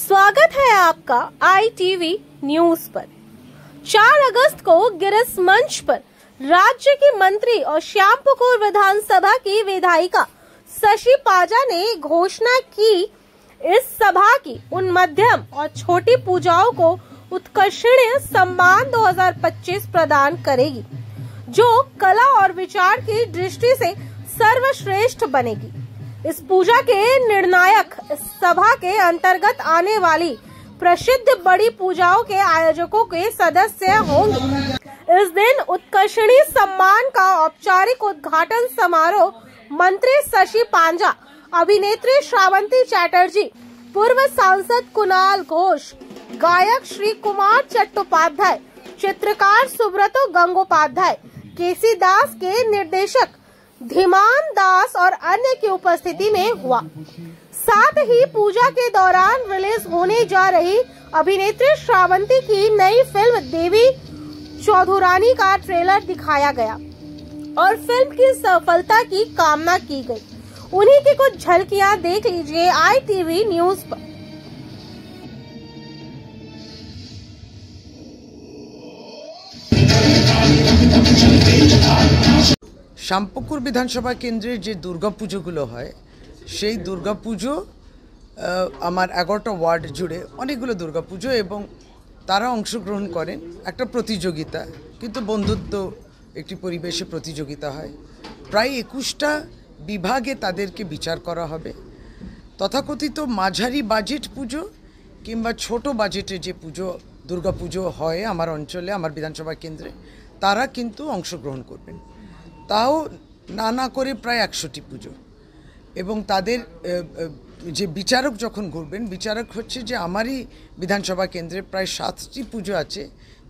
स्वागत है आपका ITV न्यूज पर। 4 अगस्त को गिरिस मंच पर राज्य की मंत्री और श्यामपुकुर विधानसभा की विधायिका शशि पाजा ने घोषणा की इस सभा की उन मध्यम और छोटी पूजाओं को उत्कर्षणीय सम्मान 2025 प्रदान करेगी, जो कला और विचार की दृष्टि से सर्वश्रेष्ठ बनेगी। इस पूजा के निर्णायक सभा के अंतर्गत आने वाली प्रसिद्ध बड़ी पूजाओं के आयोजकों के सदस्य होंगे। इस दिन उत्कर्षणीय सम्मान का औपचारिक उद्घाटन समारोह मंत्री शशि पांजा, अभिनेत्री श्रावंती चैटर्जी, पूर्व सांसद कुणाल घोष, गायक श्री कुमार चट्टोपाध्याय, चित्रकार सुब्रतो गंगोपाध्याय, केसी दास के निर्देशक धीमान दास और अन्य की उपस्थिति में हुआ। साथ ही पूजा के दौरान रिलीज होने जा रही अभिनेत्री श्रावंती की नई फिल्म देवी चौधुरानी का ट्रेलर दिखाया गया और फिल्म की सफलता की कामना की गई। उन्हीं की कुछ झलकियां देख लीजिए ITV न्यूज पर। শ্যামপুকুর বিধানসভা কেন্দ্রে যে দুর্গাপুজোগুলো হয় সেই দুর্গাপুজো আমার 11টা ওয়ার্ড জুড়ে অনেকগুলো দুর্গাপুজো এবং তারা অংশগ্রহণ করেন একটা প্রতিযোগিতা, কিন্তু বন্ধুত্ব একটি পরিবেশে প্রতিযোগিতা হয়। প্রায় 21টা বিভাগে তাদেরকে বিচার করা হবে। তথাকথিত মাঝারি বাজেট পুজো কিংবা ছোট বাজেটে যে পুজো দুর্গাপুজো হয় আমার অঞ্চলে, আমার বিধানসভা কেন্দ্রে, তারা কিন্তু অংশগ্রহণ করবেন। তাও না করে প্রায় 100টি পুজো। এবং তাদের যে বিচারক যখন ঘুরবেন, বিচারক হচ্ছে যে আমারই বিধানসভা কেন্দ্রে প্রায় 7টি পুজো আছে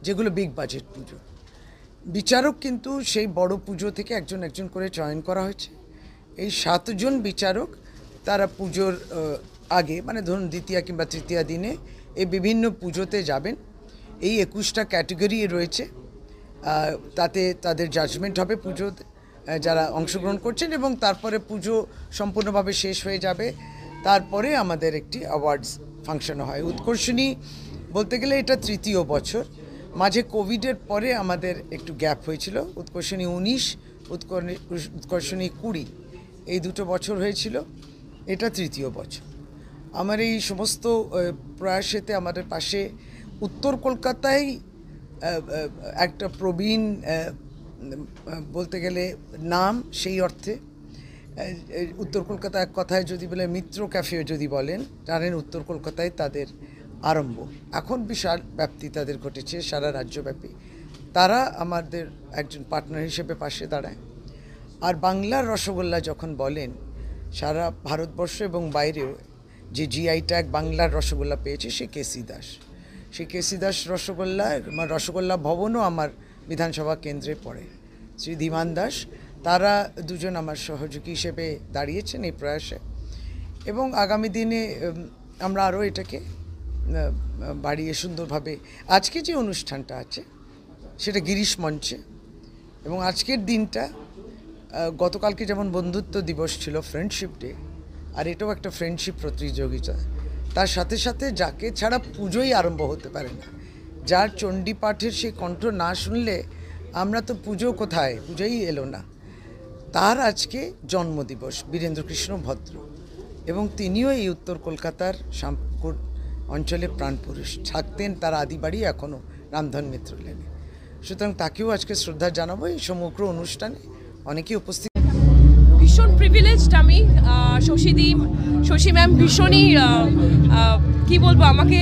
যেগুলো বিগ বাজেট পুজো। বিচারক কিন্তু সেই বড় পুজো থেকে একজন একজন করে চয়ন করা হয়েছে। এই 7 জন বিচারক তারা পুজোর আগে, মানে ধরুন দ্বিতীয়া কিংবা তৃতীয়া দিনে এই বিভিন্ন পুজোতে যাবেন। এই 21টা ক্যাটেগরি রয়েছে, তাতে তাদের জাজমেন্ট হবে পুজোতে যারা অংশগ্রহণ করছেন, এবং তারপরে পুজো সম্পূর্ণভাবে শেষ হয়ে যাবে। তারপরে আমাদের একটি অ্যাওয়ার্ডস ফাংশন হয়। উৎকর্ষণী বলতে গেলে এটা 3য় বছর। মাঝে কোভিডের পরে আমাদের একটু গ্যাপ হয়েছিল। উৎকর্ষণী 19, উৎকর্ষণী 20, এই 2টো বছর হয়েছিল। এটা 3য় বছর। আমার এই সমস্ত প্রয়াসেতে আমাদের পাশে উত্তর কলকাতায় একটা প্রবীণ বলতে গেলে নাম, সেই অর্থে উত্তর কলকাতা এক কথায় যদি বলে মিত্র ক্যাফে যদি বলেন, জানেন উত্তর কলকাতায় তাদের আরম্ভ। এখন বিশাল ব্যাপ্তি তাদের ঘটেছে সারা রাজ্যব্যাপী। তারা আমাদের একজন পার্টনার হিসেবে পাশে দাঁড়ায়। আর বাংলার রসগোল্লা যখন বলেন, সারা ভারতবর্ষ এবং বাইরেও যে GI ট্যাগ বাংলার রসগোল্লা পেয়েছে সে কেসি দাস। সেই কেসি দাস রসগোল্লা ভবনও আমার বিধানসভা কেন্দ্রে পড়ে। শ্রী ধীমান দাস, তারা দুজন আমার সহযোগী হিসেবে দাঁড়িয়েছেন এই প্রয়াসে। এবং আগামী দিনে আমরা আরও এটাকে বাড়িয়ে সুন্দরভাবে, আজকে যে অনুষ্ঠানটা আছে সেটা গিরিশ মঞ্চে। এবং আজকের দিনটা, গতকালকে যেমন বন্ধুত্ব দিবস ছিল, ফ্রেন্ডশিপ ডে, আর এটাও একটা ফ্রেন্ডশিপ প্রতিযোগিতা। তার সাথে সাথে যাকে ছাড়া পুজোই আরম্ভ হতে পারে না, যার চণ্ডী পাঠের সেই কণ্ঠ না শুনলে আমরা তো পুজো কোথায়, পুজোই এলো না, তার আজকে জন্মদিবস, বীরেন্দ্রকৃষ্ণ ভদ্র। এবং তিনিও এই উত্তর কলকাতার শ্যামপুকুর অঞ্চলে প্রাণপুরুষ থাকতেন। তার আদি বাড়ি এখনও রামধন মিত্র লেনে। সুতরাং তাকেও আজকে শ্রদ্ধা জানাবো। এই সমগ্র অনুষ্ঠানে অনেকেই উপস্থিত। ভীষণ প্রিভিলেজড আমি। শশী ম্যাম ভীষণই কি বলবো, আমাকে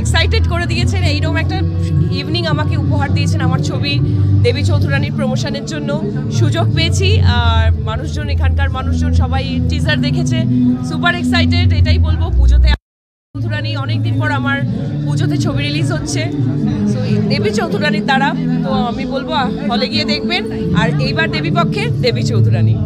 এক্সাইটেড করে দিয়েছেন। এইরকম একটা ইভিনিং আমাকে উপহার দিয়েছেন। আমার ছবি দেবী চৌধুরানীর প্রমোশনের জন্য সুযোগ পেয়েছি। আর মানুষজন, এখানকার মানুষজন সবাই টিজার দেখেছে, সুপার এক্সাইটেড। এটাই বলবো, পুজোতে চৌধুরানী অনেকদিন পর আমার পুজোতে ছবি রিলিজ হচ্ছে, তো দেবী চৌধুরানীর দ্বারা। তো আমি বলবো হলে গিয়ে দেখবেন। আর এইবার দেবী পক্ষে দেবী চৌধুরানী।